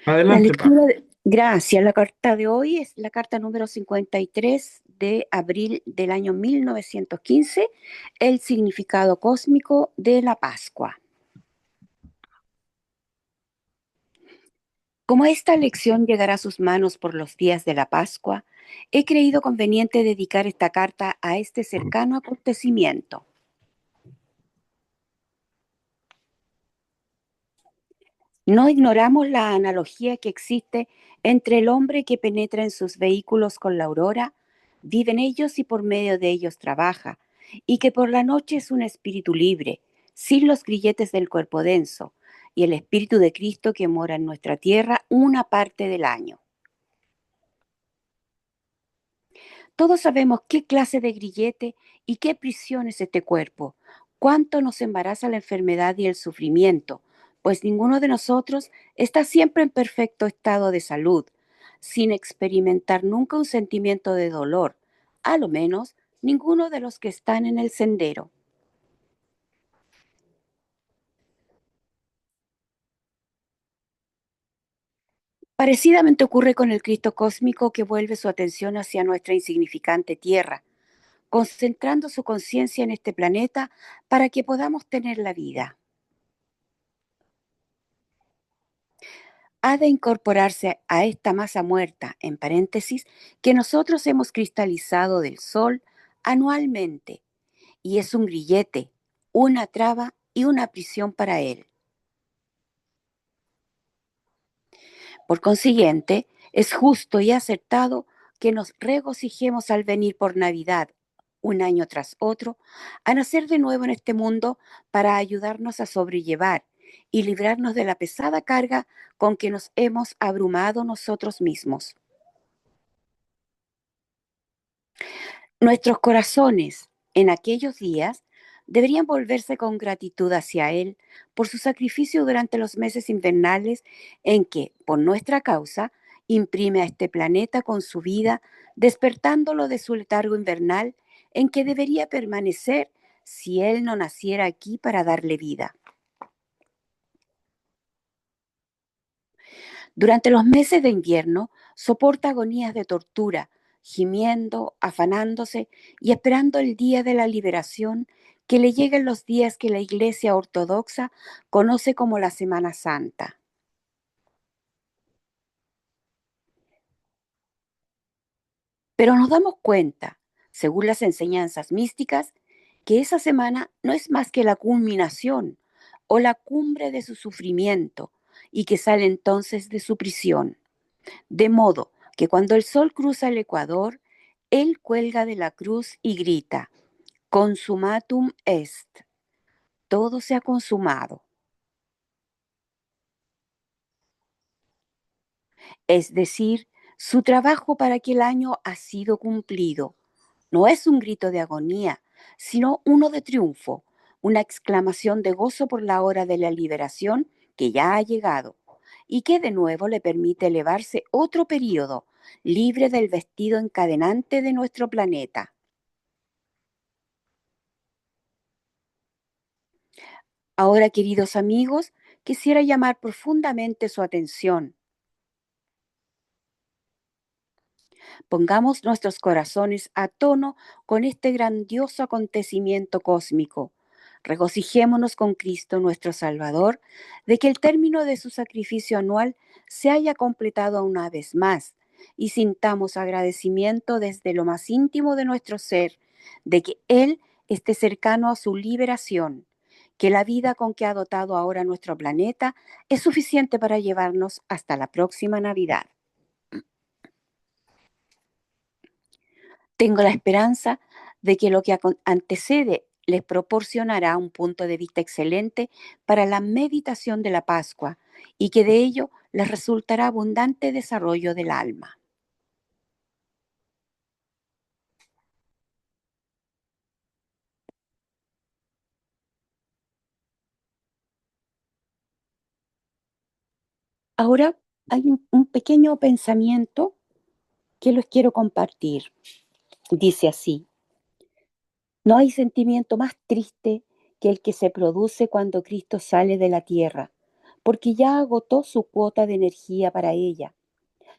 Adelante, Pablo. Gracias. La carta de hoy es la carta número 53 de abril del año 1915, el significado cósmico de la Pascua. Como esta lección llegará a sus manos por los días de la Pascua, he creído conveniente dedicar esta carta a este cercano acontecimiento. No ignoramos la analogía que existe entre el hombre que penetra en sus vehículos con la aurora, vive en ellos y por medio de ellos trabaja, y que por la noche es un espíritu libre, sin los grilletes del cuerpo denso, y el Espíritu de Cristo que mora en nuestra tierra una parte del año. Todos sabemos qué clase de grillete y qué prisión es este cuerpo, cuánto nos embaraza la enfermedad y el sufrimiento, pues ninguno de nosotros está siempre en perfecto estado de salud, sin experimentar nunca un sentimiento de dolor, a lo menos ninguno de los que están en el sendero. Parecidamente ocurre con el Cristo cósmico que vuelve su atención hacia nuestra insignificante tierra, concentrando su conciencia en este planeta para que podamos tener la vida. Ha de incorporarse a esta masa muerta, en paréntesis, que nosotros hemos cristalizado del Sol anualmente, y es un grillete, una traba y una prisión para él. Por consiguiente, es justo y acertado que nos regocijemos al venir por Navidad, un año tras otro, a nacer de nuevo en este mundo para ayudarnos a sobrellevar y librarnos de la pesada carga con que nos hemos abrumado nosotros mismos. Nuestros corazones en aquellos días deberían volverse con gratitud hacia Él por su sacrificio durante los meses invernales en que, por nuestra causa, imprime a este planeta con su vida, despertándolo de su letargo invernal en que debería permanecer si Él no naciera aquí para darle vida. Durante los meses de invierno soporta agonías de tortura, gimiendo, afanándose y esperando el día de la liberación que le llega en los días que la Iglesia Ortodoxa conoce como la Semana Santa. Pero nos damos cuenta, según las enseñanzas místicas, que esa semana no es más que la culminación o la cumbre de su sufrimiento y que sale entonces de su prisión. De modo que cuando el sol cruza el ecuador, él cuelga de la cruz y grita, consumatum est, todo se ha consumado. Es decir, su trabajo para aquel año ha sido cumplido. No es un grito de agonía, sino uno de triunfo, una exclamación de gozo por la hora de la liberación que ya ha llegado y que de nuevo le permite elevarse otro período, libre del vestido encadenante de nuestro planeta. Ahora, queridos amigos, quisiera llamar profundamente su atención. Pongamos nuestros corazones a tono con este grandioso acontecimiento cósmico. Regocijémonos con Cristo nuestro Salvador de que el término de su sacrificio anual se haya completado una vez más y sintamos agradecimiento desde lo más íntimo de nuestro ser de que Él esté cercano a su liberación, que la vida con que ha dotado ahora nuestro planeta es suficiente para llevarnos hasta la próxima Navidad. Tengo la esperanza de que lo que antecede les proporcionará un punto de vista excelente para la meditación de la Pascua y que de ello les resultará abundante desarrollo del alma. Ahora hay un pequeño pensamiento que los quiero compartir. Dice así: no hay sentimiento más triste que el que se produce cuando Cristo sale de la tierra, porque ya agotó su cuota de energía para ella,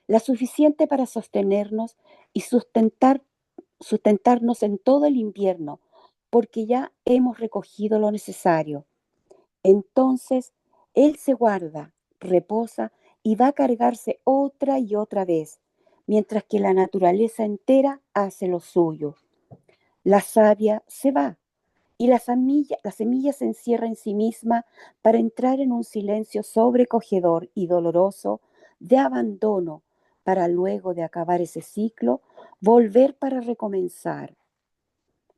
la suficiente para sostenernos y sustentarnos en todo el invierno, porque ya hemos recogido lo necesario. Entonces, Él se guarda, reposa y va a cargarse otra y otra vez, mientras que la naturaleza entera hace lo suyo. La savia se va y la semilla se encierra en sí misma para entrar en un silencio sobrecogedor y doloroso de abandono, para luego de acabar ese ciclo, volver para recomenzar.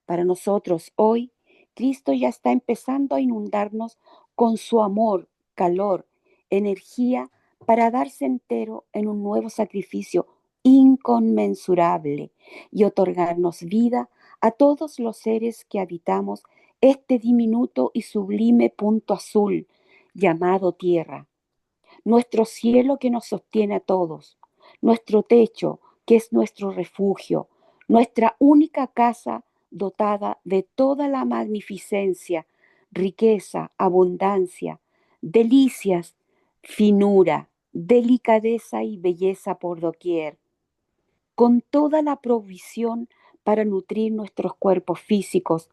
Para nosotros hoy, Cristo ya está empezando a inundarnos con su amor, calor, energía para darse entero en un nuevo sacrificio inconmensurable y otorgarnos vida a todos los seres que habitamos este diminuto y sublime punto azul llamado tierra, nuestro cielo que nos sostiene a todos, nuestro techo que es nuestro refugio, nuestra única casa dotada de toda la magnificencia, riqueza, abundancia, delicias, finura, delicadeza y belleza por doquier, con toda la provisión para nutrir nuestros cuerpos físicos,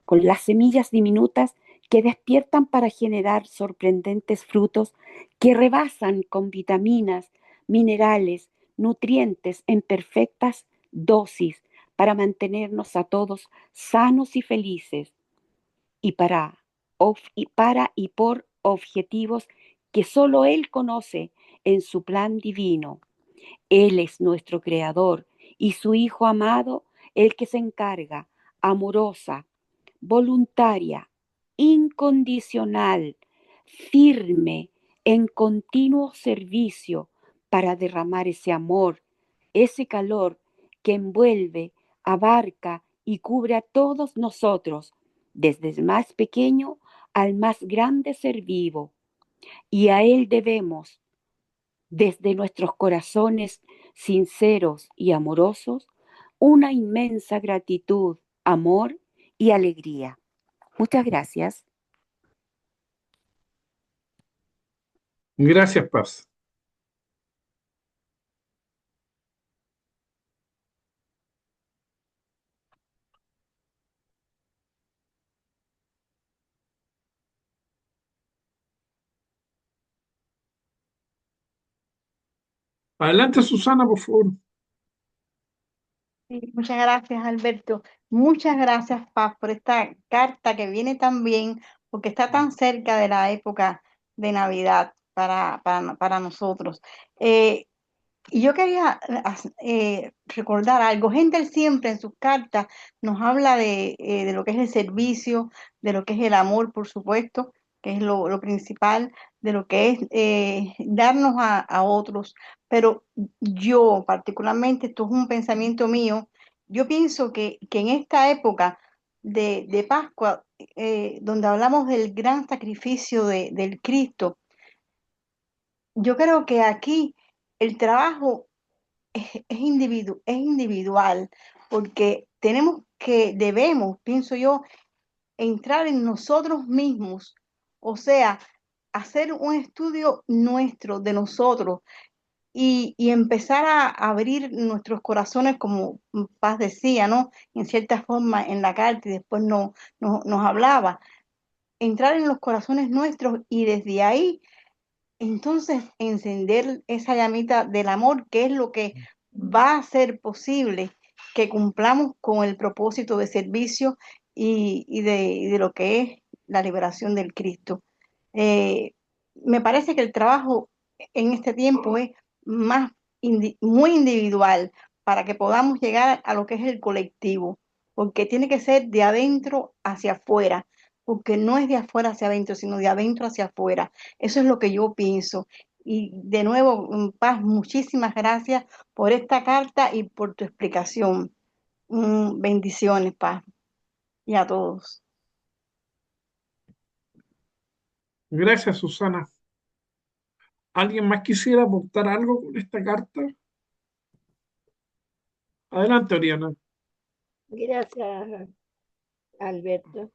con las semillas diminutas que despiertan para generar sorprendentes frutos que rebasan con vitaminas, minerales, nutrientes en perfectas dosis para mantenernos a todos sanos y felices y para y por objetivos que solo Él conoce en su plan divino. Él es nuestro creador y su Hijo amado, el que se encarga, amorosa, voluntaria, incondicional, firme, en continuo servicio para derramar ese amor, ese calor que envuelve, abarca y cubre a todos nosotros, desde el más pequeño al más grande ser vivo. Y a Él debemos, desde nuestros corazones sinceros y amorosos, una inmensa gratitud, amor y alegría. Muchas gracias. Gracias, Paz. Adelante, Susana, por favor. Sí, muchas gracias, Alberto. Muchas gracias, Paz, por esta carta que viene tan bien, porque está tan cerca de la época de Navidad para nosotros. Eh, y yo quería recordar algo. Händel siempre en sus cartas nos habla de lo que es el servicio, de lo que es el amor, por supuesto, que es lo principal, de lo que es darnos a otros. Pero yo, particularmente, esto es un pensamiento mío, yo pienso que en esta época de Pascua, donde hablamos del gran sacrificio del Cristo, yo creo que aquí el trabajo es individual, porque debemos, pienso yo, entrar en nosotros mismos, o sea, hacer un estudio nuestro, de nosotros, y empezar a abrir nuestros corazones, como Paz decía, ¿no? En cierta forma en la carta y después nos hablaba, entrar en los corazones nuestros y desde ahí entonces, encender esa llamita del amor, que es lo que va a hacer posible que cumplamos con el propósito de servicio y de lo que es la liberación del Cristo. Eh, Me parece que el trabajo en este tiempo es muy individual para que podamos llegar a lo que es el colectivo, porque tiene que ser de adentro hacia afuera, porque no es de afuera hacia adentro, sino de adentro hacia afuera. Eso es lo que yo pienso. Y de nuevo, Paz, muchísimas gracias por esta carta y por tu explicación. Bendiciones, Paz, y a todos. Gracias, Susana. ¿Alguien más quisiera aportar algo con esta carta? Adelante, Oriana. Gracias, Alberto.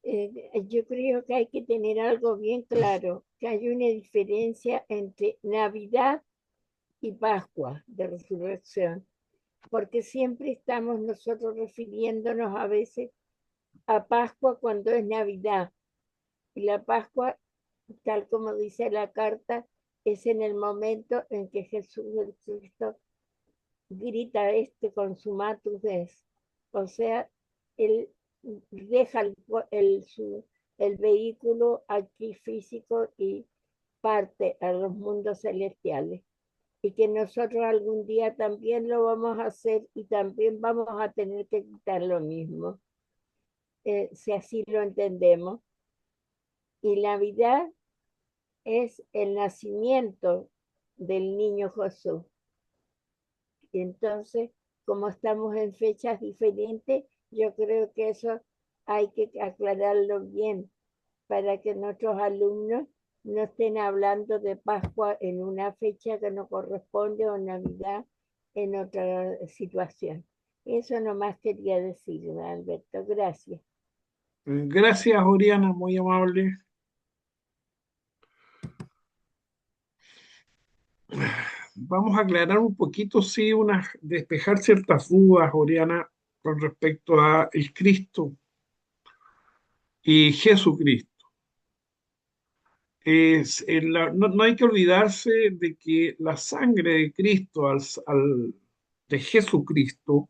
Yo creo que hay que tener algo bien claro, que hay una diferencia entre Navidad y Pascua de Resurrección, porque siempre estamos nosotros refiriéndonos a veces a Pascua cuando es Navidad. Y la Pascua, tal como dice la carta, es en el momento en que Jesús el Cristo grita este consumatus es. O sea, él deja el vehículo aquí físico y parte a los mundos celestiales. Y que nosotros algún día también lo vamos a hacer y también vamos a tener que quitar lo mismo, si así lo entendemos. Y la Navidad es el nacimiento del niño Jesús. Y entonces, como estamos en fechas diferentes, yo creo que eso hay que aclararlo bien para que nuestros alumnos no estén hablando de Pascua en una fecha que no corresponde o Navidad en otra situación. Eso nomás quería decir, Alberto. Gracias. Gracias, Oriana, muy amable. Vamos a aclarar un poquito, sí, despejar ciertas dudas, Oriana, con respecto a el Cristo y Jesucristo. No hay que olvidarse de que la sangre de Cristo, de Jesucristo,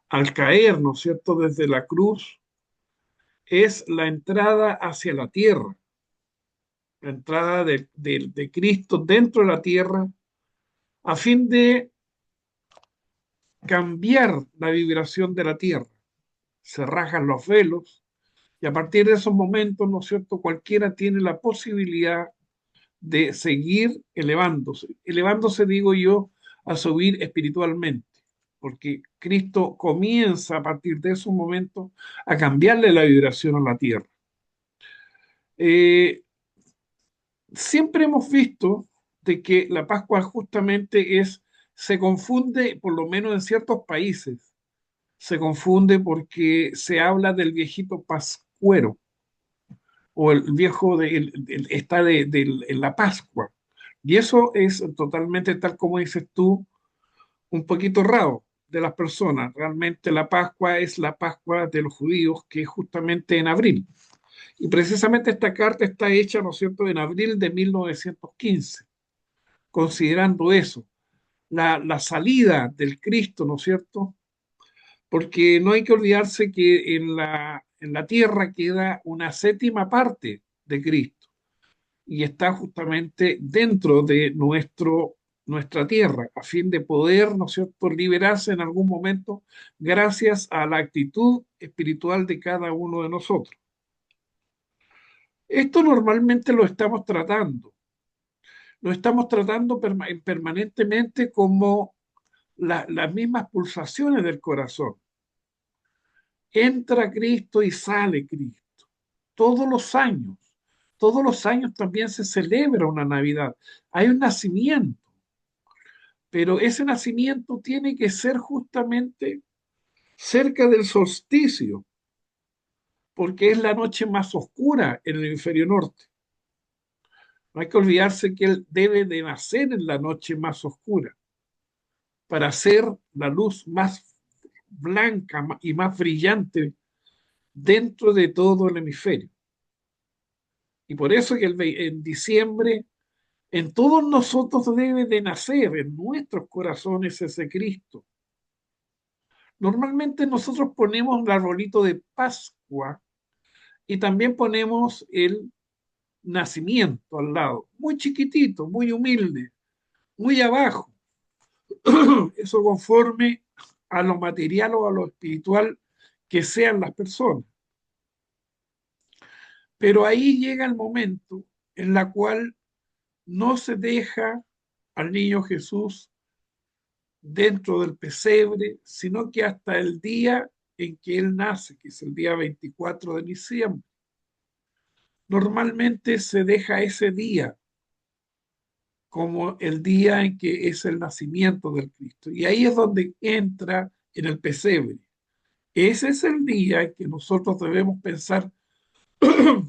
al caer, ¿no es cierto?, desde la cruz, es la entrada hacia la tierra, la entrada de Cristo dentro de la tierra, a fin de cambiar la vibración de la tierra. Se rajan los velos y a partir de esos momentos, ¿no es cierto?, cualquiera tiene la posibilidad de seguir elevándose, digo yo, a subir espiritualmente, porque Cristo comienza a partir de esos momentos a cambiarle la vibración a la tierra. Eh, Siempre hemos visto de que la Pascua justamente se confunde, por lo menos en ciertos países, se confunde porque se habla del viejito pascuero o el viejo está en la Pascua. Y eso es totalmente tal como dices tú, un poquito raro de las personas. Realmente la Pascua es la Pascua de los judíos, que es justamente en abril. Y precisamente esta carta está hecha, ¿no es cierto?, en abril de 1915, considerando eso, la salida del Cristo, ¿no es cierto? Porque no hay que olvidarse que en la tierra queda una séptima parte de Cristo y está justamente dentro de nuestra tierra, a fin de poder, ¿no es cierto?, liberarse en algún momento gracias a la actitud espiritual de cada uno de nosotros. Esto normalmente lo estamos tratando permanentemente como las mismas pulsaciones del corazón. Entra Cristo y sale Cristo. Todos los años, todos los años también se celebra una Navidad. Hay un nacimiento, pero ese nacimiento tiene que ser justamente cerca del solsticio, porque es la noche más oscura en el hemisferio norte. No hay que olvidarse que Él debe de nacer en la noche más oscura para hacer la luz más blanca y más brillante dentro de todo el hemisferio. Y por eso que en diciembre en todos nosotros debe de nacer, en nuestros corazones, ese Cristo. Normalmente nosotros ponemos el arbolito de Pascua y también ponemos el nacimiento al lado, muy chiquitito, muy humilde, muy abajo. Eso conforme a lo material o a lo espiritual que sean las personas. Pero ahí llega el momento en la cual no se deja al niño Jesús dentro del pesebre, sino que hasta el día en que él nace, que es el día 24 de diciembre. Normalmente se deja ese día como el día en que es el nacimiento del Cristo. Y ahí es donde entra en el pesebre. Ese es el día en que nosotros debemos pensar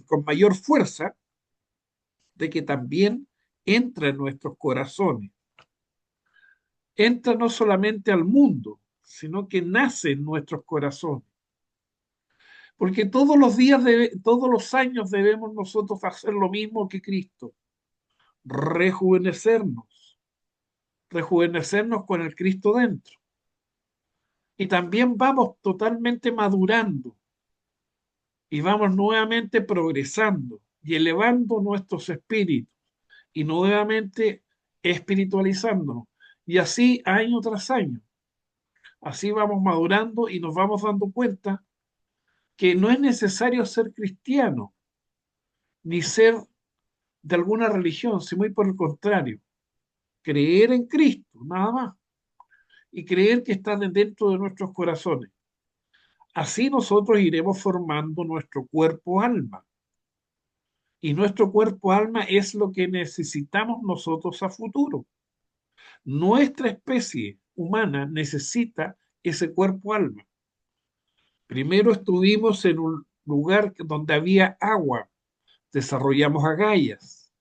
con mayor fuerza de que también entra en nuestros corazones. Entra no solamente al mundo, sino que nace en nuestros corazones. Porque todos los días, todos los años debemos nosotros hacer lo mismo que Cristo, rejuvenecernos, rejuvenecernos con el Cristo dentro. Y también vamos totalmente madurando y vamos nuevamente progresando y elevando nuestros espíritus y nuevamente espiritualizándonos. Y así año tras año. Así vamos madurando y nos vamos dando cuenta que no es necesario ser cristiano ni ser de alguna religión, sino muy por el contrario, creer en Cristo, nada más, y creer que está dentro de nuestros corazones. Así nosotros iremos formando nuestro cuerpo-alma. Y nuestro cuerpo-alma es lo que necesitamos nosotros a futuro. Nuestra especie humana necesita ese cuerpo-alma. Primero estuvimos en un lugar donde había agua, desarrollamos agallas.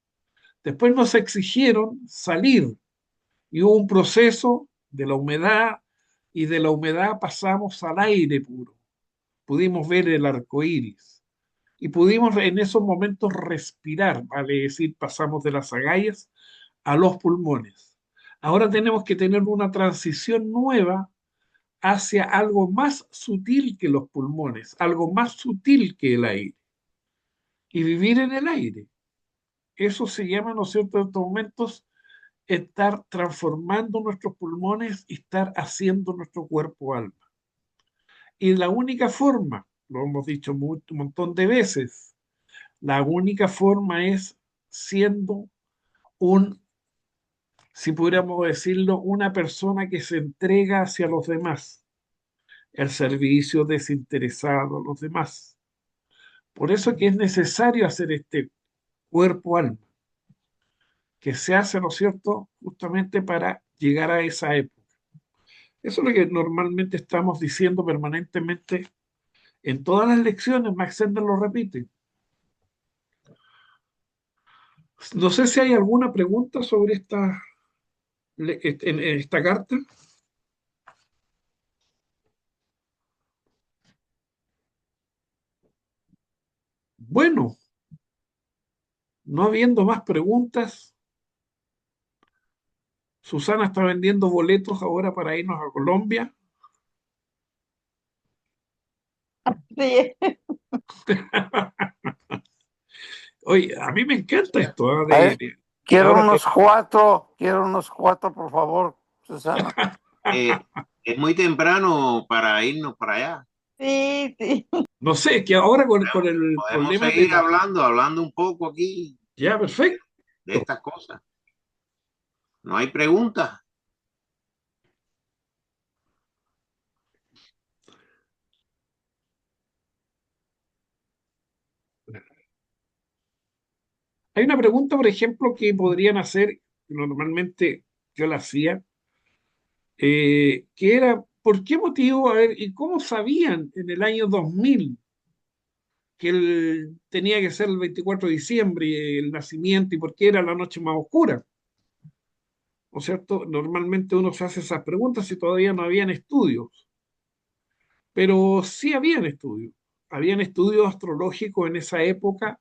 Después nos exigieron salir y hubo un proceso de la humedad y de la humedad pasamos al aire puro. Pudimos ver el arco iris y pudimos en esos momentos respirar, vale decir, pasamos de las agallas a los pulmones. Ahora tenemos que tener una transición nueva hacia algo más sutil que los pulmones, algo más sutil que el aire, y vivir en el aire. Eso se llama, ¿no es cierto?, en estos momentos, estar transformando nuestros pulmones y estar haciendo nuestro cuerpo alma. Y la única forma, lo hemos dicho un montón de veces, la única forma es siendo un, si pudiéramos decirlo, una persona que se entrega hacia los demás, el servicio desinteresado a los demás. Por eso que es necesario hacer este cuerpo-alma, que se hace, ¿no es cierto?, justamente para llegar a esa época. Eso es lo que normalmente estamos diciendo permanentemente en todas las lecciones. Max Sender lo repite. No sé si hay alguna pregunta sobre en esta carta. Bueno, no habiendo más preguntas, Susana está vendiendo boletos ahora para irnos a Colombia. Sí, Oye, a mí me encanta esto, ¿ah? A ver, Ahora quiero unos cuatro, por favor, Susana. Es muy temprano para irnos para allá. sí, sí. no sé, que ahora con el Podemos problema de seguir hablando un poco aquí Ya, perfecto. de estas cosas. No hay preguntas. Hay una pregunta, por ejemplo, que podrían hacer, normalmente yo la hacía, que era, ¿por qué motivo, a ver, y cómo sabían en el año 2000 que tenía que ser el 24 de diciembre el nacimiento y por qué era la noche más oscura? ¿No es cierto? Normalmente uno se hace esas preguntas y todavía no habían estudios, pero sí habían estudios. Habían estudios astrológicos en esa época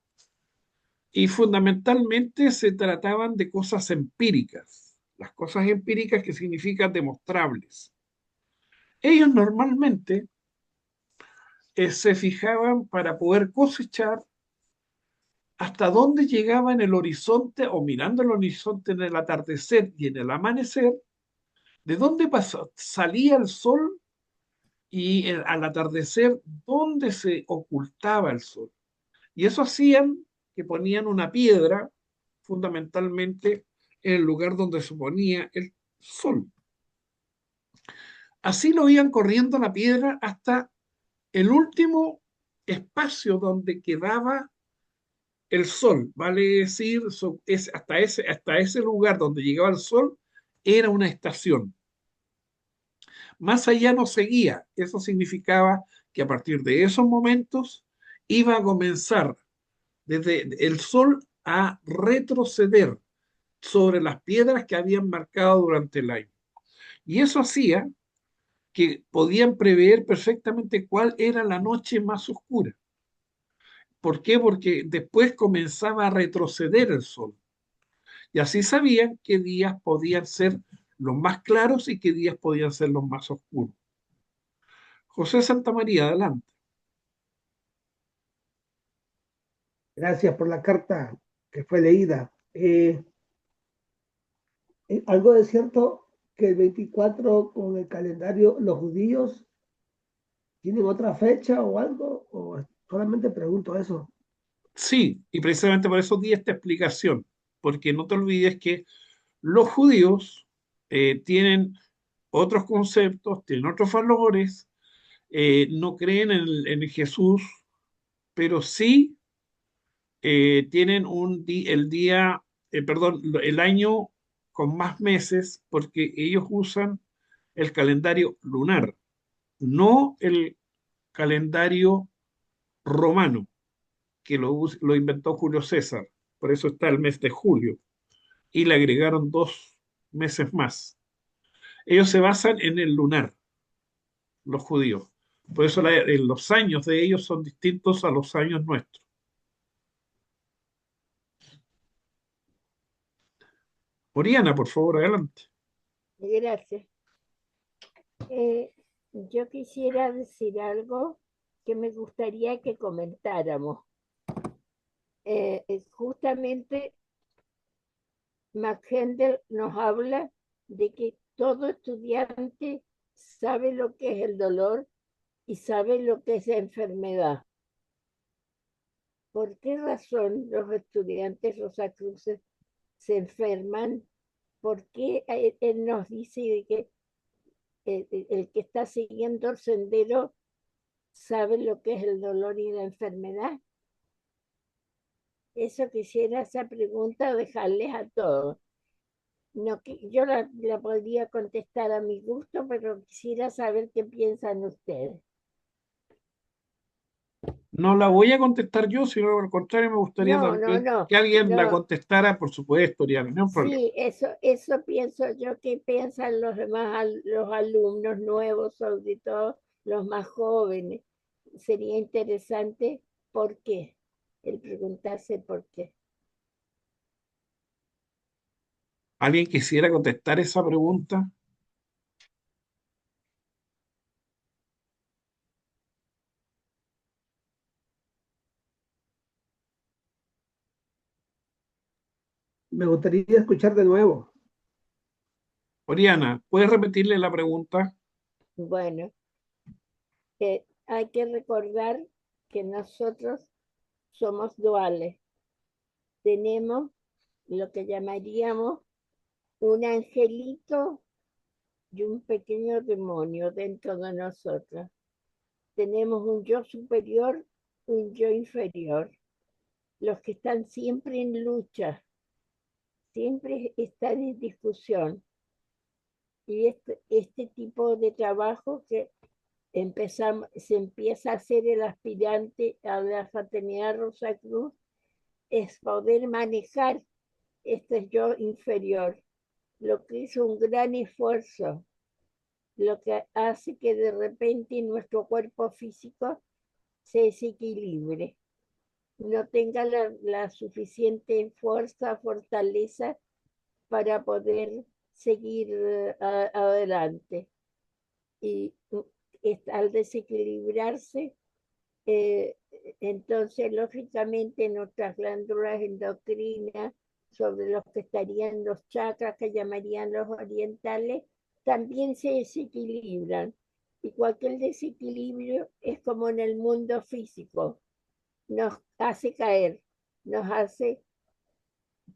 y fundamentalmente se trataban de cosas empíricas. Las cosas empíricas que significan demostrables. Ellos normalmente se fijaban para poder cosechar hasta dónde llegaba en el horizonte o mirando el horizonte en el atardecer y en el amanecer, de dónde salía el sol y al atardecer dónde se ocultaba el sol. Y eso hacían que ponían una piedra fundamentalmente en el lugar donde se ponía el sol. Así lo iban corriendo la piedra hasta el último espacio donde quedaba el sol, vale decir, hasta ese lugar donde llegaba el sol, era una estación. Más allá no seguía. Eso significaba que a partir de esos momentos iba a comenzar desde el sol a retroceder sobre las piedras que habían marcado durante el año. Y eso hacía que podían prever perfectamente cuál era la noche más oscura. ¿Por qué? Porque después comenzaba a retroceder el sol. Y así sabían qué días podían ser los más claros y qué días podían ser los más oscuros. José Santamaría, adelante. Gracias por la carta que fue leída. Algo de cierto que el 24 con el calendario, los judíos tienen otra fecha o algo, o solamente pregunto eso. Sí, y precisamente por eso di esta explicación, porque no te olvides que los judíos tienen otros conceptos, tienen otros valores, no creen en Jesús, pero sí tienen el día, perdón, el año con más meses, porque ellos usan el calendario lunar, no el calendario romano, que lo inventó Julio César. Por eso está el mes de julio. Y le agregaron 2 meses más. Ellos se basan en el lunar, los judíos. Por eso los años de ellos son distintos a los años nuestros. Oriana, por favor, adelante. Gracias. Yo quisiera decir algo que me gustaría que comentáramos. Justamente McHendel nos habla de que todo estudiante sabe lo que es el dolor y sabe lo que es la enfermedad. ¿Por qué razón los estudiantes Rosacruces se enferman? ¿Por qué él nos dice que el que está siguiendo el sendero sabe lo que es el dolor y la enfermedad? Eso quisiera, esa pregunta, dejarles a todos. No, yo la podría contestar a mi gusto, pero quisiera saber qué piensan ustedes. No la voy a contestar yo, sino al contrario, me gustaría No, no, que alguien la no. contestara, por supuesto, Oriana, no hay un problema. Sí, eso pienso yo que piensan los demás, los alumnos nuevos, sobre todo los más jóvenes. Sería interesante por qué, el preguntarse por qué. ¿Alguien quisiera contestar esa pregunta? Me gustaría escuchar de nuevo. Oriana, ¿puedes repetirle la pregunta? Bueno, hay que recordar que nosotros somos duales. Tenemos lo que llamaríamos un angelito y un pequeño demonio dentro de nosotros. Tenemos un yo superior, un yo inferior. Los que están siempre en lucha, siempre están en discusión. Y este tipo de trabajo que se empieza a hacer el aspirante a la fraternidad Rosacruz es poder manejar este yo inferior, lo que es un gran esfuerzo, lo que hace que de repente nuestro cuerpo físico se desequilibre, no tenga la suficiente fuerza, fortaleza para poder seguir adelante. Y al desequilibrarse, eh, entonces lógicamente nuestras glándulas endocrinas, sobre los que estarían los chakras que llamarían los orientales, también se desequilibran. Y cualquier desequilibrio es como en el mundo físico, nos hace caer, nos hace,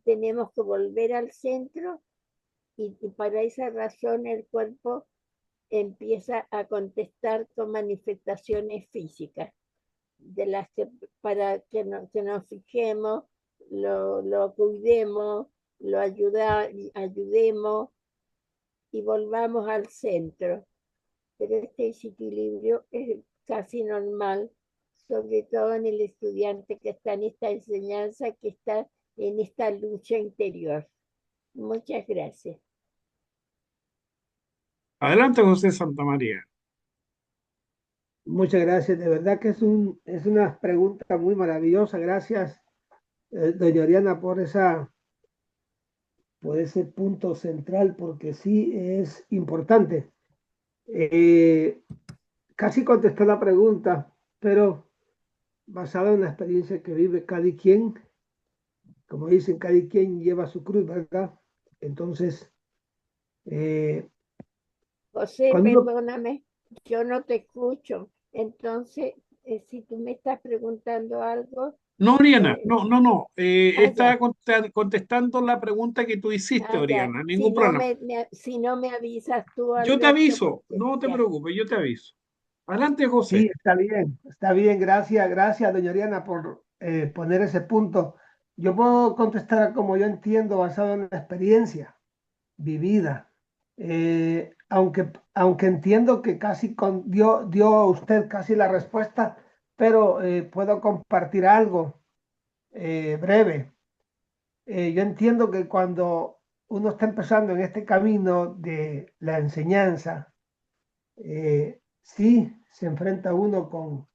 tenemos que volver al centro y para esa razón el cuerpo empieza a contestar con manifestaciones físicas, de las que para que nos fijemos, lo cuidemos, ayudemos y volvamos al centro. Pero este desequilibrio es casi normal, sobre todo en el estudiante que está en esta enseñanza, que está en esta lucha interior. Muchas gracias. Adelante, José Santamaría. Muchas gracias. De verdad que es una pregunta muy maravillosa. Gracias, doña Oriana, por ese punto central, porque sí es importante. Casi contestó la pregunta, pero basado en la experiencia que vive cada quien, como dicen, cada quien lleva su cruz, ¿verdad? Entonces, eh, José, cuando uno, perdóname, yo no te escucho. Entonces, si tú me estás preguntando algo, No, Oriana, eh, no, no, no. Estaba ya, contestando la pregunta que tú hiciste, ya. Oriana. Si Ningún no problema. si no me avisas tú, Yo te Alberto, aviso, porque no te ya. preocupes, yo te aviso. Adelante, José. sí, está bien, gracias, doña Oriana, por poner ese punto. Yo puedo contestar como yo entiendo, basado en la experiencia vivida. Aunque entiendo que dio usted casi la respuesta, pero puedo compartir algo breve. Yo entiendo que cuando uno está empezando en este camino de la enseñanza, sí se enfrenta uno con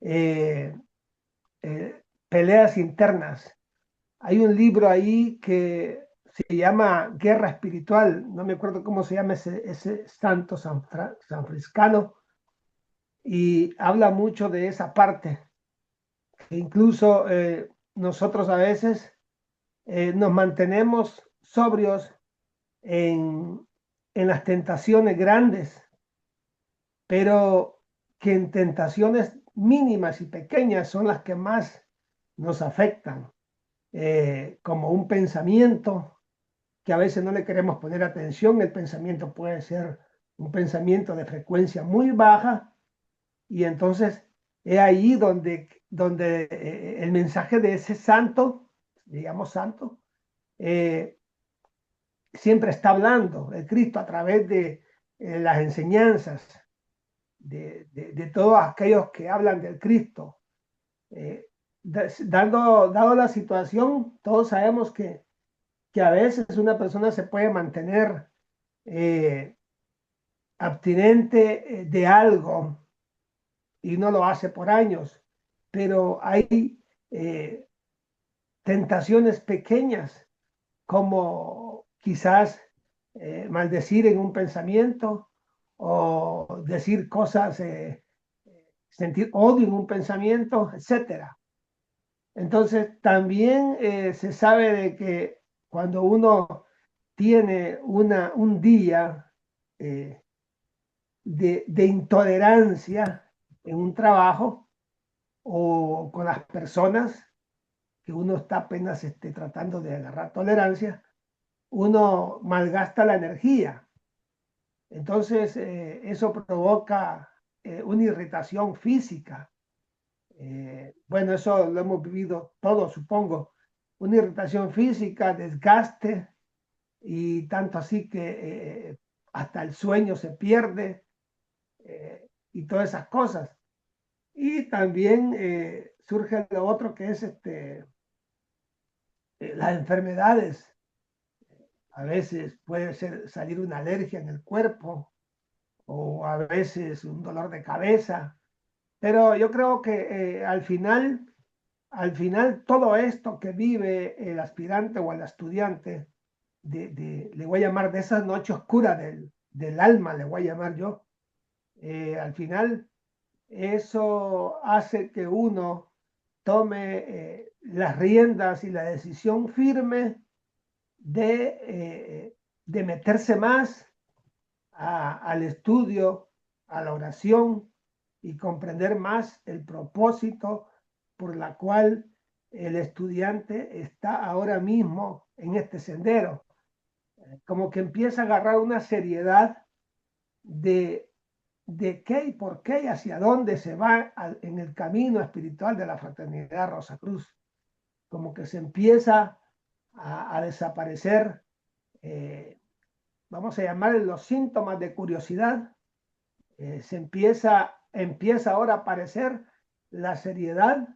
eh, peleas internas. Hay un libro ahí que se llama Guerra Espiritual, no me acuerdo cómo se llama ese santo sanfriscano, y habla mucho de esa parte, que incluso nosotros a veces nos mantenemos sobrios en, en las tentaciones grandes, pero que en tentaciones mínimas y pequeñas son las que más nos afectan, como un pensamiento que a veces no le queremos poner atención. El pensamiento puede ser un pensamiento de frecuencia muy baja y entonces es ahí donde el mensaje de ese santo, digamos santo, eh, siempre está hablando el Cristo a través de las enseñanzas de todos aquellos que hablan del Cristo. Dado la situación, todos sabemos que a veces una persona se puede mantener eh, abstinente de algo y no lo hace por años, pero hay eh, tentaciones pequeñas como quizás maldecir en un pensamiento o decir cosas, sentir odio en un pensamiento, etcétera. Entonces también se sabe de que cuando uno tiene un día eh, de intolerancia en un trabajo o con las personas, que uno está apenas tratando de agarrar tolerancia, uno malgasta la energía. Entonces, eso provoca una irritación física. Bueno, eso lo hemos vivido todos, supongo. Una irritación física, desgaste, y tanto así que hasta el sueño se pierde y todas esas cosas. Y también surge lo otro que es las enfermedades. A veces puede salir una alergia en el cuerpo o a veces un dolor de cabeza, pero yo creo que al final todo esto que vive el aspirante o el estudiante, le voy a llamar de esas noches oscuras del alma, le voy a llamar yo, al final eso hace que uno tome las riendas y la decisión firme de meterse más al estudio, a la oración y comprender más el propósito por la cual el estudiante está ahora mismo en este sendero. Como que empieza a agarrar una seriedad de, de qué y por qué y hacia dónde se va en el camino espiritual de la fraternidad Rosa Cruz. Como que se empieza a desaparecer, vamos a llamar los síntomas de curiosidad, empieza ahora a aparecer la seriedad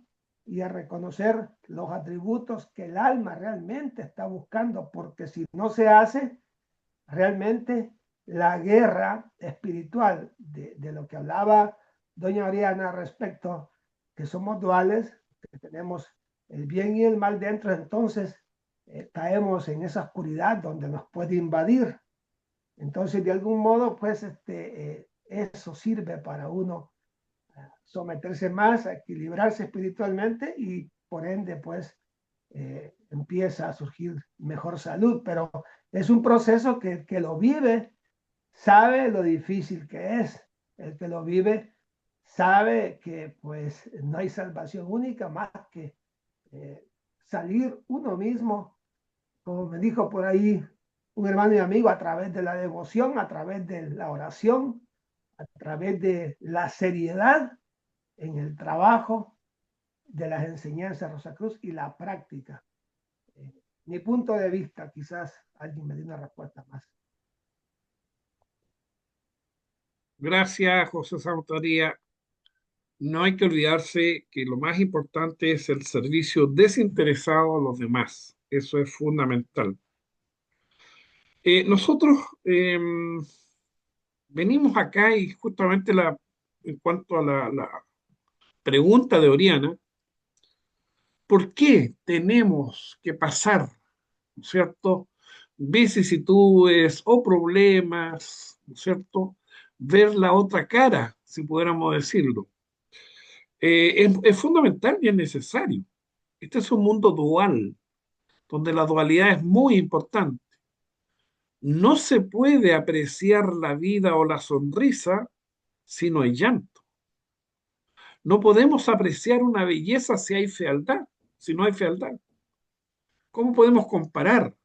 y a reconocer los atributos que el alma realmente está buscando, porque si no se hace, realmente la guerra espiritual de lo que hablaba doña Oriana respecto que somos duales, que tenemos el bien y el mal dentro, entonces caemos en esa oscuridad donde nos puede invadir. Entonces, de algún modo, pues eso sirve para uno someterse más, a equilibrarse espiritualmente y por ende, pues empieza a surgir mejor salud. Pero es un proceso que el que lo vive sabe lo difícil que es. El que lo vive sabe que pues no hay salvación única más que salir uno mismo, como me dijo por ahí un hermano y amigo, a través de la devoción, a través de la oración, a través de la seriedad en el trabajo, de las enseñanzas de Rosacruz y la práctica. Mi punto de vista, quizás alguien me dé una respuesta más. Gracias, José Santaría. No hay que olvidarse que lo más importante es el servicio desinteresado a los demás. Eso es fundamental. Nosotros venimos acá y justamente en cuanto a la pregunta de Oriana, ¿por qué tenemos que pasar, ¿no es cierto?, vicisitudes o problemas, ¿no es cierto?, ver la otra cara, si pudiéramos decirlo. Es fundamental y es necesario. Este es un mundo dual, donde la dualidad es muy importante. No se puede apreciar la vida o la sonrisa si no hay llanto. No podemos apreciar una belleza si hay fealdad, si no hay fealdad. ¿Cómo podemos comparar?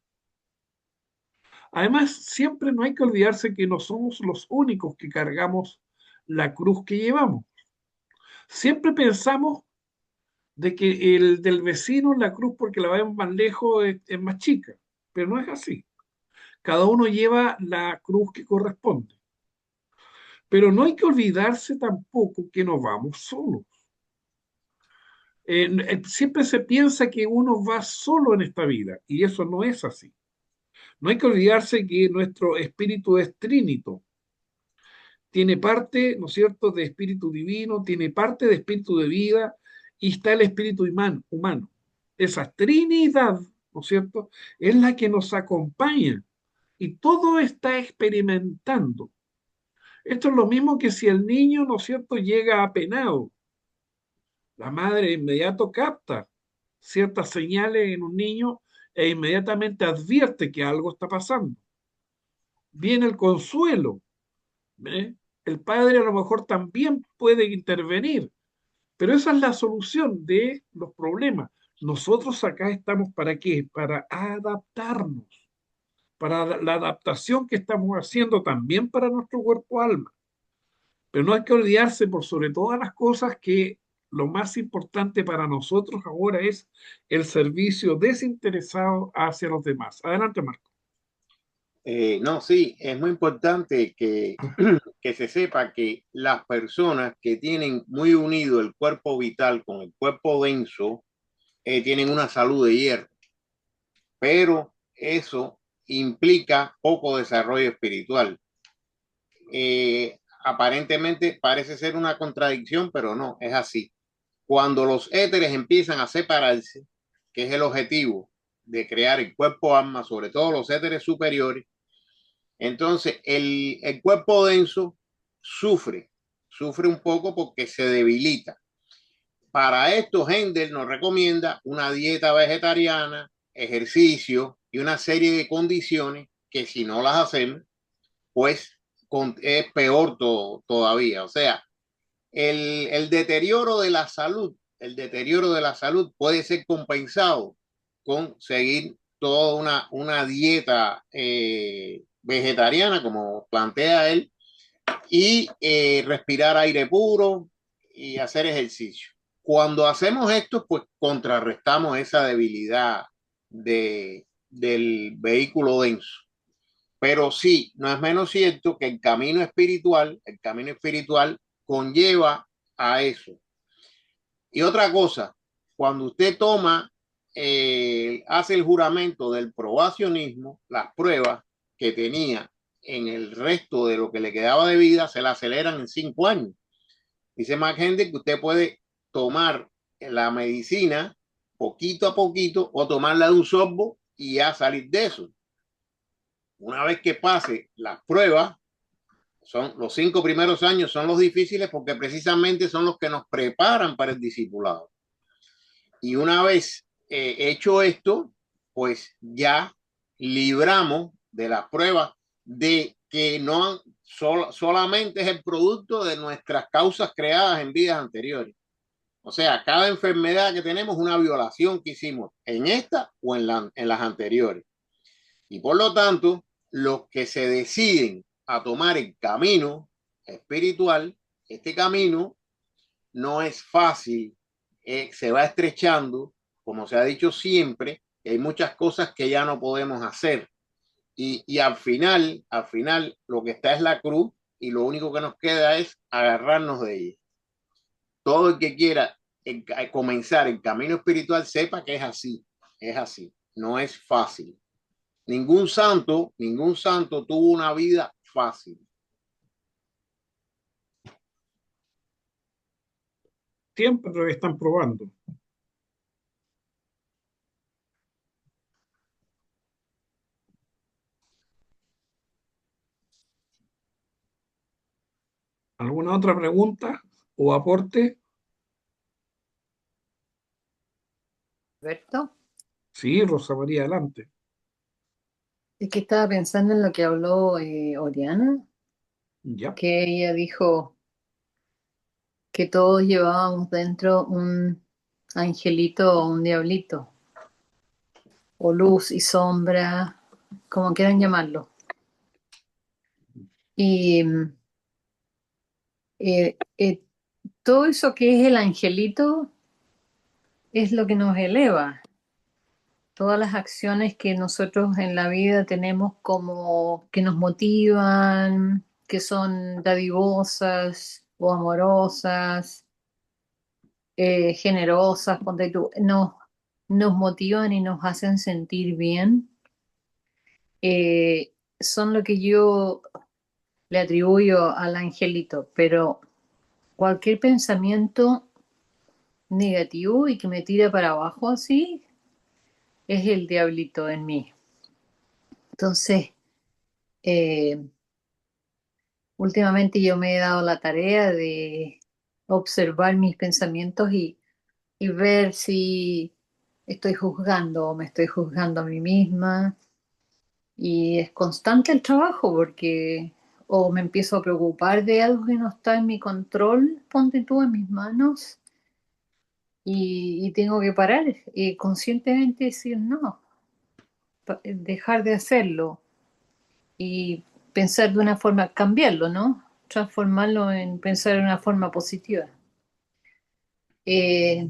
Además, siempre no hay que olvidarse que no somos los únicos que cargamos la cruz que llevamos. Siempre pensamos de que el del vecino, la cruz, porque la vemos más lejos, es más chica, pero no es así. Cada uno lleva la cruz que corresponde. Pero no hay que olvidarse tampoco que no vamos solos. Siempre se piensa que uno va solo en esta vida y eso no es así. No hay que olvidarse que nuestro espíritu es trínito. Tiene parte, ¿no es cierto?, de espíritu divino, tiene parte de espíritu de vida y está el espíritu humano. Esa trinidad, ¿no es cierto?, es la que nos acompaña y todo está experimentando. Esto es lo mismo que si el niño, ¿no es cierto?, llega apenado. La madre de inmediato capta ciertas señales en un niño e inmediatamente advierte que algo está pasando. Viene el consuelo. ¿Eh? El padre a lo mejor también puede intervenir, pero esa es la solución de los problemas. Nosotros acá estamos ¿para qué? Para adaptarnos, para la adaptación que estamos haciendo también para nuestro cuerpo-alma. Pero no hay que olvidarse por sobre todas las cosas que lo más importante para nosotros ahora es el servicio desinteresado hacia los demás. Adelante, Marco. No, sí, es muy importante que se sepa que las personas que tienen muy unido el cuerpo vital con el cuerpo denso tienen una salud de hierro, pero eso implica poco desarrollo espiritual. Aparentemente parece ser una contradicción, pero no, es así. Cuando los éteres empiezan a separarse, que es el objetivo de crear el cuerpo-alma, sobre todo los éteres superiores, entonces el cuerpo denso sufre un poco porque se debilita. Para esto, Hendel nos recomienda una dieta vegetariana, ejercicio y una serie de condiciones que si no las hacemos, pues es peor todavía. O sea, el deterioro de la salud, puede ser compensado con seguir toda una dieta vegetariana, como plantea él, y respirar aire puro y hacer ejercicio. Cuando hacemos esto, pues contrarrestamos esa debilidad del vehículo denso. Pero sí, no es menos cierto que el camino espiritual conlleva a eso. Y otra cosa, cuando usted toma, hace el juramento del probacionismo, las pruebas que tenía en el resto de lo que le quedaba de vida se la aceleran en 5 años. Dice McHenry que usted puede tomar la medicina poquito a poquito o tomarla de un sorbo y ya salir de eso. Una vez que pase las pruebas, son los 5 primeros años son los difíciles porque precisamente son los que nos preparan para el discipulado. Y una vez hecho esto, pues ya libramos de las pruebas de que no solamente es el producto de nuestras causas creadas en vidas anteriores. O sea, cada enfermedad que tenemos es una violación que hicimos en esta o en las anteriores. Y por lo tanto, los que se deciden a tomar el camino espiritual, este camino no es fácil, se va estrechando, como se ha dicho siempre, hay muchas cosas que ya no podemos hacer. Y al final, lo que está es la cruz y lo único que nos queda es agarrarnos de ella. Todo el que quiera comenzar el camino espiritual sepa que es así, no es fácil. Ningún santo tuvo una vida fácil. Siempre lo están probando. ¿Alguna otra pregunta o aporte? Alberto, Sí, Rosa María, adelante. es que estaba pensando en lo que habló Oriana, Ya. que ella dijo que todos llevábamos dentro un angelito o un diablito, o luz y sombra, como quieran llamarlo. Y eh, eh, todo eso que es el angelito es lo que nos eleva. Todas las acciones que nosotros en la vida tenemos como que nos motivan, que son dadivosas o amorosas, generosas, ponte tú, nos motivan y nos hacen sentir bien, son lo que yo le atribuyo al angelito, pero cualquier pensamiento negativo y que me tira para abajo así es el diablito en mí. Entonces, eh, últimamente yo me he dado la tarea de observar mis pensamientos y ver si estoy juzgando o me estoy juzgando a mí misma. Y es constante el trabajo porque o me empiezo a preocupar de algo que no está en mi control, ponte tú en mis manos, y tengo que parar y conscientemente decir no, dejar de hacerlo y pensar de una forma, cambiarlo, ¿no? Transformarlo en pensar de una forma positiva. Eh,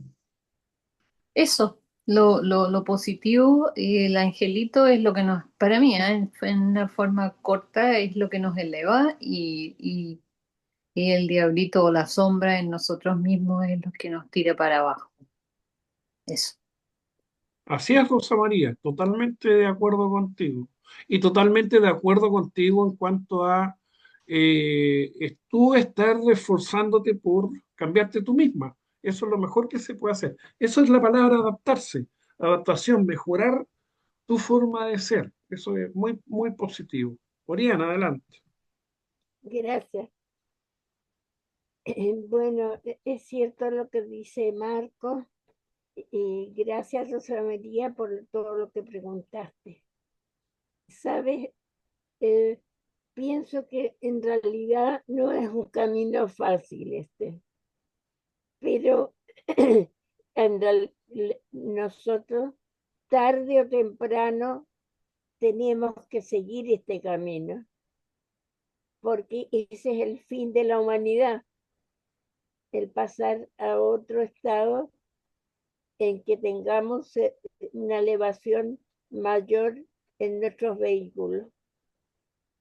Eso, lo positivo, el angelito es lo que nos, para mí, en una forma corta, es lo que nos eleva y el diablito o la sombra en nosotros mismos es lo que nos tira para abajo. Eso. Así es, Rosa María, totalmente de acuerdo contigo. Y totalmente de acuerdo contigo en cuanto a tú estar reforzándote por cambiarte tú misma. Eso es lo mejor que se puede hacer. Eso es la palabra adaptarse, adaptación, mejorar tu forma de ser. Eso es muy, muy positivo. Oriana, adelante. Gracias. Bueno, es cierto lo que dice Marco, y gracias, Rosa María, por todo lo que preguntaste. Sabes, Eh, pienso que en realidad no es un camino fácil este, pero nosotros tarde o temprano tenemos que seguir este camino, porque ese es el fin de la humanidad, el pasar a otro estado en que tengamos una elevación mayor en nuestros vehículos.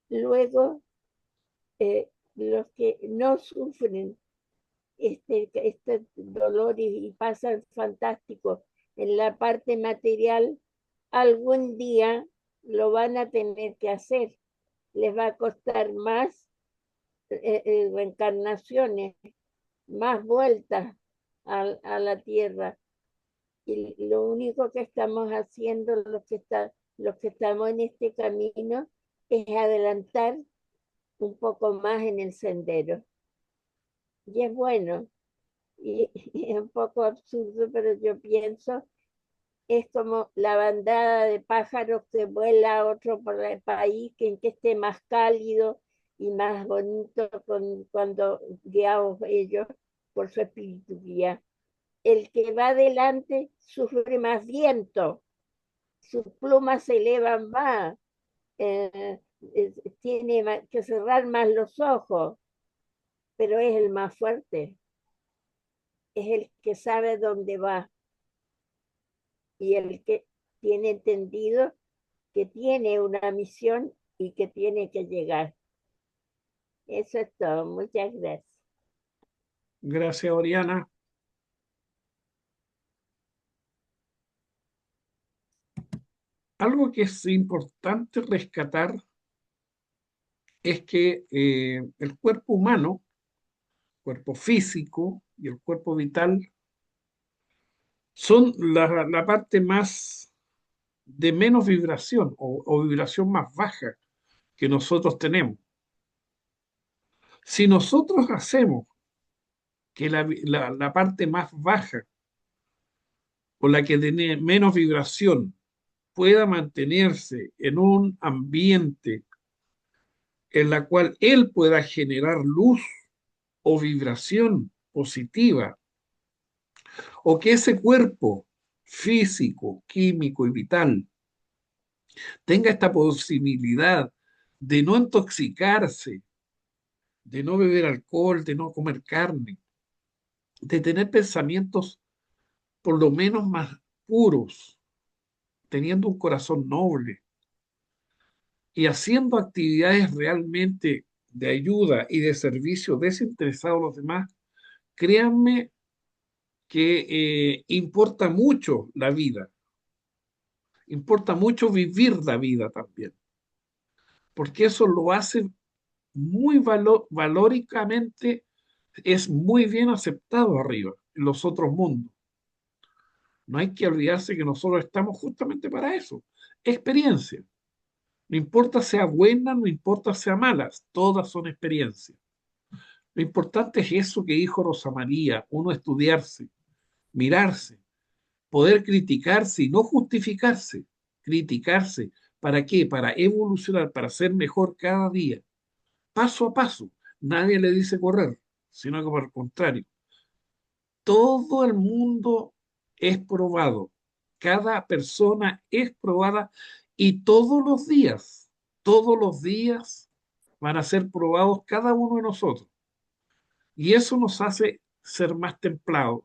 Luego, los que no sufren este dolor y pasan fantástico en la parte material, algún día lo van a tener que hacer. Les va a costar más reencarnaciones, más vueltas a la tierra. Y lo único que estamos haciendo, los que estamos en este camino, es adelantar un poco más en el sendero. Y es bueno, y es un poco absurdo, pero yo pienso, es como la bandada de pájaros que vuela a otro por el país, que esté más cálido y más bonito cuando guiados ellos por su espíritu guía. El que va adelante sufre más viento, sus plumas se elevan más, eh, tiene que cerrar más los ojos, pero es el más fuerte, es el que sabe dónde va y el que tiene entendido que tiene una misión y que tiene que llegar. Eso es todo. Muchas gracias. Gracias, Oriana. Algo que es importante rescatar es que el cuerpo humano, cuerpo físico y el cuerpo vital son la parte más de menos vibración o vibración más baja que nosotros tenemos. Si nosotros hacemos que la parte más baja o la que tiene menos vibración pueda mantenerse en un ambiente en la cual él pueda generar luz o vibración positiva, o que ese cuerpo físico, químico y vital tenga esta posibilidad de no intoxicarse, de no beber alcohol, de no comer carne, de tener pensamientos por lo menos más puros, teniendo un corazón noble y haciendo actividades realmente de ayuda y de servicio desinteresado a los demás, créanme que importa mucho la vida, importa mucho vivir la vida también, porque eso lo hace muy valóricamente, es muy bien aceptado arriba, en los otros mundos. No hay que olvidarse que nosotros estamos justamente para eso, experiencia. No importa sea buena, no importa sea malas, todas son experiencias. Lo importante es eso que dijo Rosa María, uno estudiarse, mirarse, poder criticarse y no justificarse, criticarse. ¿Para qué? Para evolucionar, para ser mejor cada día, paso a paso. Nadie le dice correr, sino que por el contrario, todo el mundo es probado, cada persona es probada y todos los días van a ser probados cada uno de nosotros. Y eso nos hace ser más templados.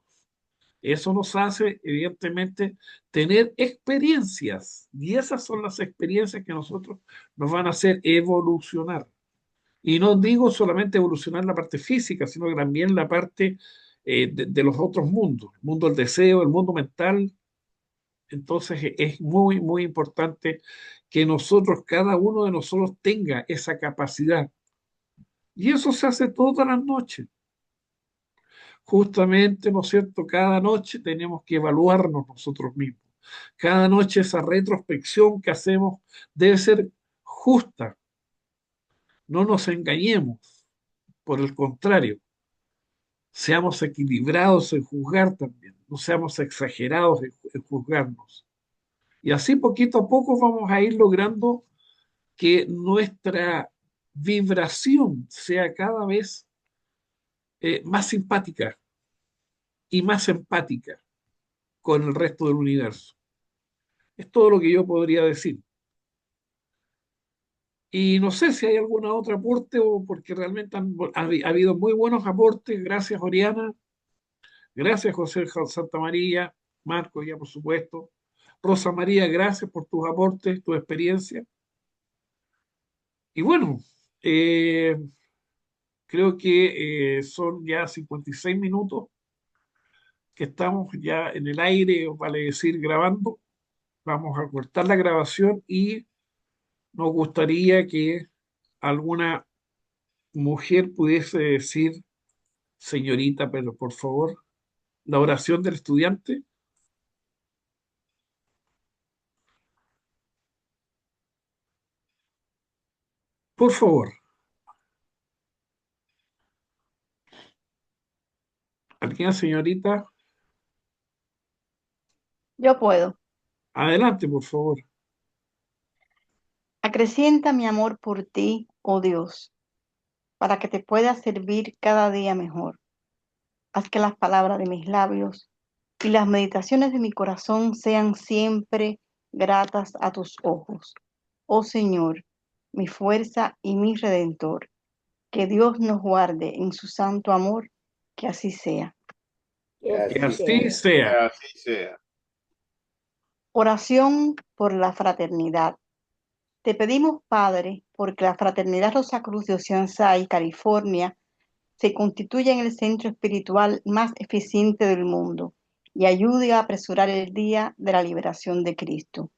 Eso nos hace, evidentemente, tener experiencias. Y esas son las experiencias que nosotros nos van a hacer evolucionar. Y no digo solamente evolucionar la parte física, sino que también la parte de los otros mundos, el mundo del deseo, el mundo mental. Entonces es muy, muy importante que nosotros, cada uno de nosotros tenga esa capacidad. Y eso se hace todas las noches. Justamente, ¿no es cierto? Cada noche tenemos que evaluarnos nosotros mismos. Cada noche esa retrospección que hacemos debe ser justa. No nos engañemos. Por el contrario, seamos equilibrados en juzgar también. No seamos exagerados en juzgarnos. Y así poquito a poco vamos a ir logrando que nuestra vibración sea cada vez más simpática y más empática con el resto del universo. Es todo lo que yo podría decir. Y no sé si hay alguna otra aporte o porque realmente ha habido muy buenos aportes. Gracias, Oriana. Gracias, José Santa María. Marco, ya por supuesto. Rosa María, gracias por tus aportes, tu experiencia. Y bueno, eh, Creo que son ya 56 minutos que estamos ya en el aire, vale decir, grabando. Vamos a cortar la grabación y nos gustaría que alguna mujer pudiese decir, señorita, pero por favor, la oración del estudiante. Por favor, alguna señorita, Yo puedo. adelante, por favor. Acrecienta mi amor por ti, oh Dios, para que te pueda servir cada día mejor. Haz que las palabras de mis labios y las meditaciones de mi corazón sean siempre gratas a tus ojos. Oh Señor, mi fuerza y mi redentor. Que Dios nos guarde en su santo amor, que así sea. Que Que Que así así así sea. sea. Que sea. así sea. Oración por la fraternidad. Te pedimos, Padre, porque la Fraternidad Rosacruz de Oceanside, California, se constituya en el centro espiritual más eficiente del mundo y ayude a apresurar el día de la liberación de Cristo.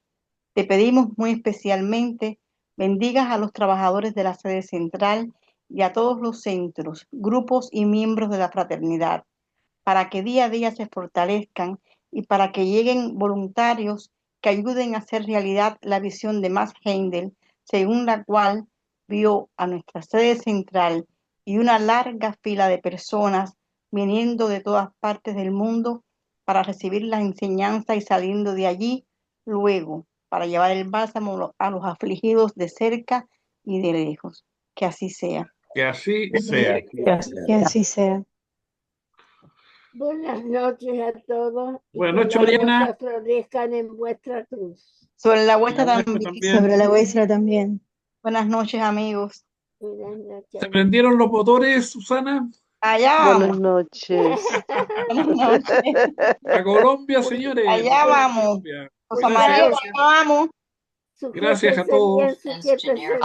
Te pedimos muy especialmente, bendigas a los trabajadores de la sede central y a todos los centros, grupos y miembros de la fraternidad, para que día a día se fortalezcan y para que lleguen voluntarios que ayuden a hacer realidad la visión de Max Heindel, según la cual vio a nuestra sede central y una larga fila de personas viniendo de todas partes del mundo para recibir la enseñanza y saliendo de allí luego para llevar el bálsamo a los afligidos de cerca y de lejos. Que así sea. Que así sea. Que así sea. Buenas noches a todos y Buenas que noches, las Oriana. rosas florezcan en vuestra cruz. Sobre la La vuestra vuestra también. también. Sobre la vuestra también. Buenas noches, amigos. Buenas noches, ¿Se amigos. prendieron los motores, Susana? Allá Buenas vamos. noches. Buenas noches. A Colombia, señores. Allá Motores a vamos. Colombia. Rosa Buenas María, noches. allá vamos. Gracias a Sujétense bien, todos. sujétense bien.